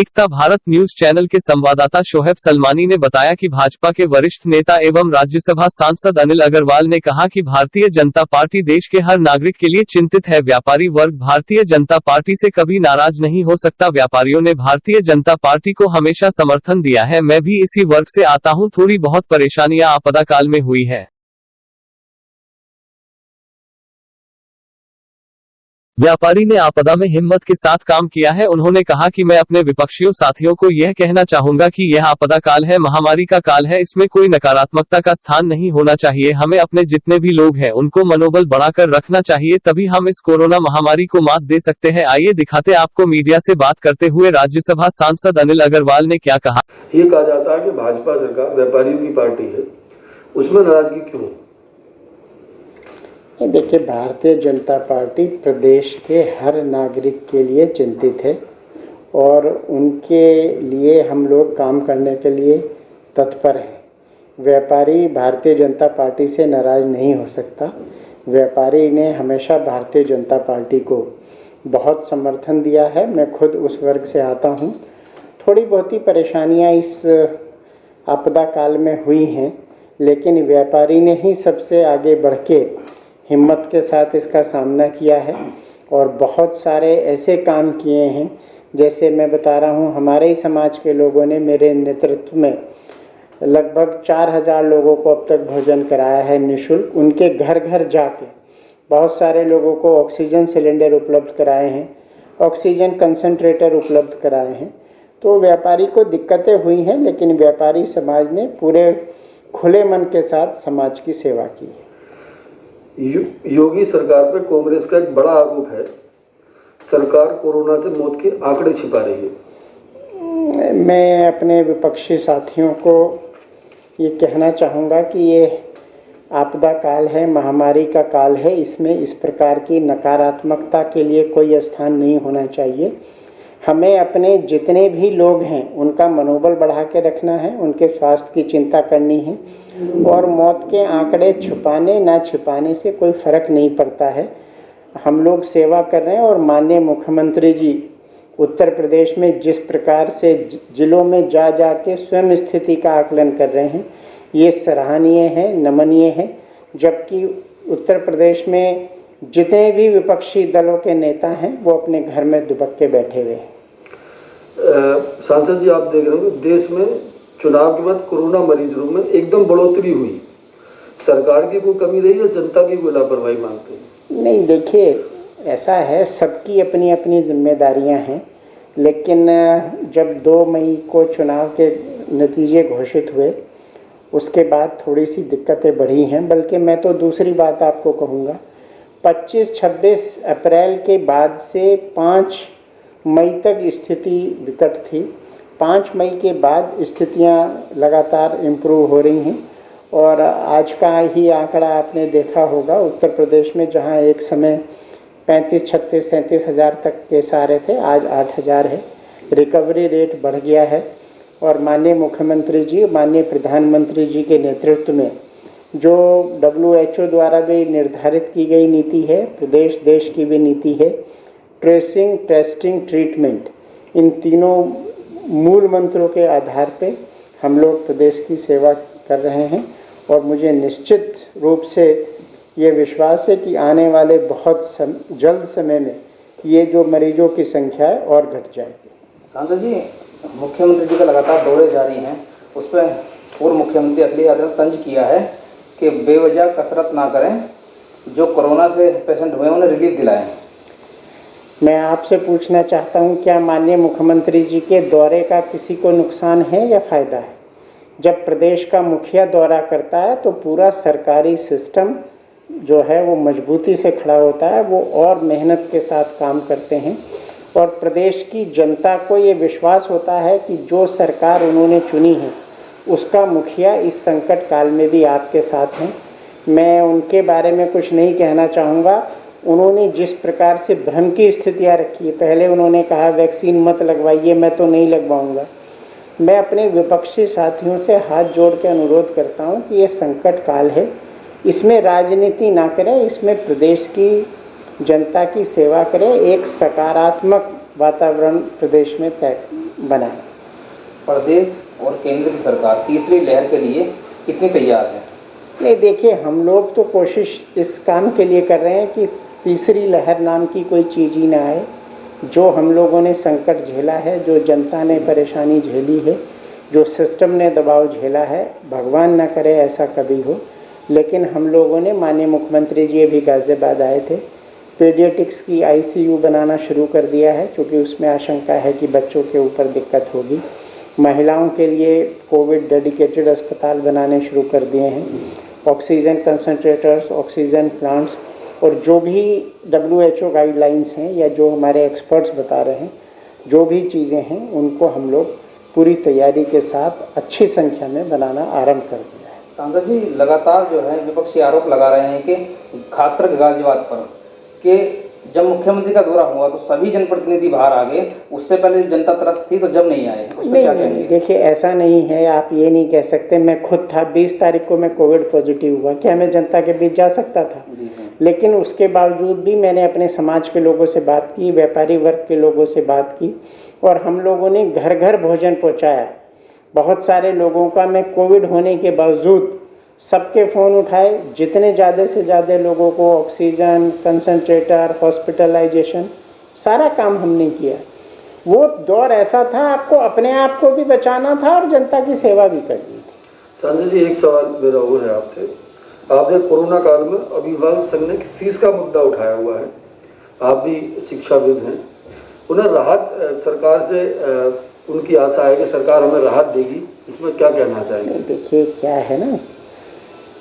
एकता Bharat news channel के संवाददाता शोएब सलमानी ने बताया कि भाजपा के वरिष्ठ नेता एवं राज्यसभा सांसद अनिल अग्रवाल ने कहा कि भारतीय जनता पार्टी देश के हर नागरिक के लिए चिंतित है। व्यापारी वर्ग भारतीय जनता पार्टी से कभी नाराज नहीं हो सकता। व्यापारियों ने भारतीय जनता पार्टी को हमेशा समर्थन दिया है। मैं भी इसी वर्ग से आता हूं। थोड़ी बहुत परेशानियां आपदा काल में हुई है। व्यापारी ने आपदा में हिम्मत के साथ काम किया है। उन्होंने कहा कि मैं अपने विपक्षियों साथियों को यह कहना चाहूंगा कि यह आपदा काल है, महामारी का काल है। इसमें कोई नकारात्मकता का स्थान नहीं होना चाहिए। हमें अपने जितने भी लोग हैं उनको मनोबल बढ़ाकर रखना चाहिए, तभी हम इस कोरोना महामारी को मात दे सकते हैं। आइए दिखाते आपको मीडिया से बात करते हुए राज्यसभा सांसद अनिल अग्रवाल ने क्या कहा। ये कहा जाता है कि भाजपा सरकार व्यापारियों की पार्टी है, उसमें नाराजगी क्यों? देखिए, भारतीय जनता पार्टी प्रदेश के हर नागरिक के लिए चिंतित है और उनके लिए हम लोग काम करने के लिए तत्पर हैं। व्यापारी भारतीय जनता पार्टी से नाराज़ नहीं हो सकता। व्यापारी ने हमेशा भारतीय जनता पार्टी को बहुत समर्थन दिया है। मैं खुद उस वर्ग से आता हूं। थोड़ी बहुत ही परेशानियां इस आपदा काल में हुई हैं, लेकिन व्यापारी ने ही सबसे आगे बढ़ के हिम्मत के साथ इसका सामना किया है और बहुत सारे ऐसे काम किए हैं। जैसे मैं बता रहा हूँ, हमारे ही समाज के लोगों ने मेरे नेतृत्व में लगभग 4000 लोगों को अब तक भोजन कराया है निःशुल्क। उनके घर घर जाके बहुत सारे लोगों को ऑक्सीजन सिलेंडर उपलब्ध कराए हैं, ऑक्सीजन कंसंट्रेटर उपलब्ध कराए हैं। तो व्यापारी को दिक्कतें हुई हैं, लेकिन व्यापारी समाज ने पूरे खुले मन के साथ समाज की सेवा की है। योगी सरकार पर कांग्रेस का एक बड़ा आरोप है, सरकार कोरोना से मौत के आंकड़े छिपा रही है। मैं अपने विपक्षी साथियों को ये कहना चाहूँगा कि ये आपदा काल है, महामारी का काल है। इसमें इस प्रकार की नकारात्मकता के लिए कोई स्थान नहीं होना चाहिए। हमें अपने जितने भी लोग हैं उनका मनोबल बढ़ा के रखना है, उनके स्वास्थ्य की चिंता करनी है और मौत के आंकड़े छुपाने ना छुपाने से कोई फ़र्क नहीं पड़ता है। हम लोग सेवा कर रहे हैं और माननीय मुख्यमंत्री जी उत्तर प्रदेश में जिस प्रकार से जिलों में जा के स्वयं स्थिति का आकलन कर रहे हैं, ये सराहनीय है, नमनीय है। जबकि उत्तर प्रदेश में जितने भी विपक्षी दलों के नेता हैं वो अपने घर में दुबक के बैठे हुए हैं। सांसद जी, आप देख रहे हो देश में चुनाव के बाद कोरोना मरीजों में एकदम बढ़ोतरी हुई। सरकार की कोई कमी रही या जनता की कोई लापरवाही मानते हैं? नहीं, देखिए, ऐसा है, सबकी अपनी अपनी जिम्मेदारियां हैं। लेकिन जब 2 मई को चुनाव के नतीजे घोषित हुए उसके बाद थोड़ी सी दिक्कतें बढ़ी हैं। बल्कि मैं तो दूसरी बात आपको कहूँगा, 25-26 अप्रैल के बाद से 5 मई तक स्थिति विकट थी। 5 मई के बाद स्थितियां लगातार इम्प्रूव हो रही हैं और आज का ही आंकड़ा आपने देखा होगा, उत्तर प्रदेश में जहां एक समय 35, 36, 37 हज़ार तक केस आ रहे थे, आज 8,000 है। रिकवरी रेट बढ़ गया है और माननीय मुख्यमंत्री जी, माननीय प्रधानमंत्री जी के नेतृत्व में जो WHO द्वारा भी निर्धारित की गई नीति है, प्रदेश देश की भी नीति है, ट्रेसिंग, टेस्टिंग, ट्रीटमेंट, इन तीनों मूल मंत्रों के आधार पे हम लोग प्रदेश की सेवा कर रहे हैं और मुझे निश्चित रूप से ये विश्वास है कि आने वाले बहुत जल्द समय में ये जो मरीजों की संख्या है और घट जाएगी। सांसद जी, मुख्यमंत्री जी का लगातार दौरे जारी हैं, उस पर पूर्व मुख्यमंत्री अखिलेश यादव ने तंज किया है कि बेवजह कसरत ना करें, जो कोरोना से पेशेंट हुए उन्हें रिलीफ दिलाएं। मैं आपसे पूछना चाहता हूं, क्या माननीय मुख्यमंत्री जी के दौरे का किसी को नुकसान है या फ़ायदा है? जब प्रदेश का मुखिया दौरा करता है तो पूरा सरकारी सिस्टम जो है वो मजबूती से खड़ा होता है, वो और मेहनत के साथ काम करते हैं और प्रदेश की जनता को ये विश्वास होता है कि जो सरकार उन्होंने चुनी है उसका मुखिया इस संकट काल में भी आपके साथ हैं। मैं उनके बारे में कुछ नहीं कहना चाहूँगा। उन्होंने जिस प्रकार से भ्रम की स्थितियाँ रखी है, पहले उन्होंने कहा वैक्सीन मत लगवाइए, मैं तो नहीं लगवाऊंगा। मैं अपने विपक्षी साथियों से हाथ जोड़ के अनुरोध करता हूं कि ये संकट काल है, इसमें राजनीति ना करें, इसमें प्रदेश की जनता की सेवा करें, एक सकारात्मक वातावरण प्रदेश में बनाएं। प्रदेश और केंद्र की सरकार तीसरी लहर के लिए कितनी तैयार है? नहीं, देखिए, हम लोग तो कोशिश इस काम के लिए कर रहे हैं कि तीसरी लहर नाम की कोई चीज़ ही ना आए। जो हम लोगों ने संकट झेला है, जो जनता ने परेशानी झेली है, जो सिस्टम ने दबाव झेला है, भगवान ना करे ऐसा कभी हो। लेकिन हम लोगों ने, माननीय मुख्यमंत्री जी अभी गाज़ियाबाद आए थे, पीडियाट्रिक्स की ICU बनाना शुरू कर दिया है, क्योंकि उसमें आशंका है कि बच्चों के ऊपर दिक्कत होगी। महिलाओं के लिए कोविड डेडिकेटेड अस्पताल बनाने शुरू कर दिए हैं। ऑक्सीजन कंसंट्रेटर्स, ऑक्सीजन प्लांट्स, और जो भी WHO गाइडलाइंस हैं या जो हमारे एक्सपर्ट्स बता रहे हैं, जो भी चीज़ें हैं, उनको हम लोग पूरी तैयारी के साथ अच्छी संख्या में बनाना आरंभ कर दिया है। सांसद जी, लगातार जो है विपक्षी आरोप लगा रहे हैं कि खासकर गाजियाबाद पर कि जब मुख्यमंत्री का दौरा हुआ तो सभी जनप्रतिनिधि बाहर आ गए, उससे पहले जनता त्रस्त थी तो जब नहीं आए। नहीं, देखिए, ऐसा नहीं है, आप ये नहीं कह सकते। मैं खुद था, 20 तारीख को मैं कोविड पॉजिटिव हुआ, क्या मैं जनता के बीच जा सकता था? लेकिन उसके बावजूद भी मैंने अपने समाज के लोगों से बात की, व्यापारी वर्ग के लोगों से बात की, और हम लोगों ने घर घर भोजन पहुँचाया। बहुत सारे लोगों का मैं कोविड होने के बावजूद सबके फ़ोन उठाए, जितने ज़्यादा से ज़्यादा लोगों को ऑक्सीजन, कंसंट्रेटर, हॉस्पिटलाइजेशन, सारा काम हमने किया। वो दौर ऐसा था, आपको अपने आप को भी बचाना था और जनता की सेवा भी करनी थी। संजय जी, एक सवाल मेरा और है आपसे। आपने कोरोना काल में अभिभावक संघ ने फीस का मुद्दा उठाया हुआ है, आप भी शिक्षाविद हैं, उन्हें राहत सरकार से उनकी आशा है कि सरकार हमें राहत देगी, इसमें क्या कहना चाहेंगे? देखिए, क्या है ना,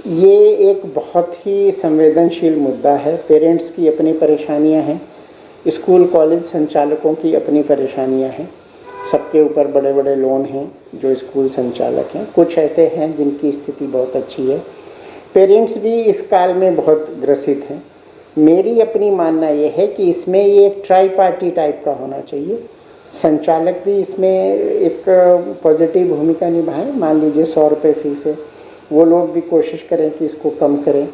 ये एक बहुत ही संवेदनशील मुद्दा है। पेरेंट्स की अपनी परेशानियां हैं, स्कूल कॉलेज संचालकों की अपनी परेशानियां हैं, सबके ऊपर बड़े बड़े लोन हैं जो स्कूल संचालक हैं। कुछ ऐसे हैं जिनकी स्थिति बहुत अच्छी है। पेरेंट्स भी इस काल में बहुत ग्रसित हैं। मेरी अपनी मानना ये है कि इसमें ये एक ट्राई पार्टी टाइप का होना चाहिए। संचालक भी इसमें एक पॉजिटिव भूमिका निभाएं। मान लीजिए 100 रुपये फीस है, वो लोग भी कोशिश करें कि इसको कम करें।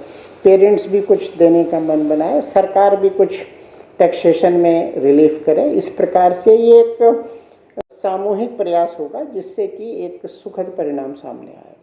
पेरेंट्स भी कुछ देने का मन बनाए, सरकार भी कुछ टैक्सेशन में रिलीफ करे। इस प्रकार से ये एक सामूहिक प्रयास होगा जिससे कि एक सुखद परिणाम सामने आए।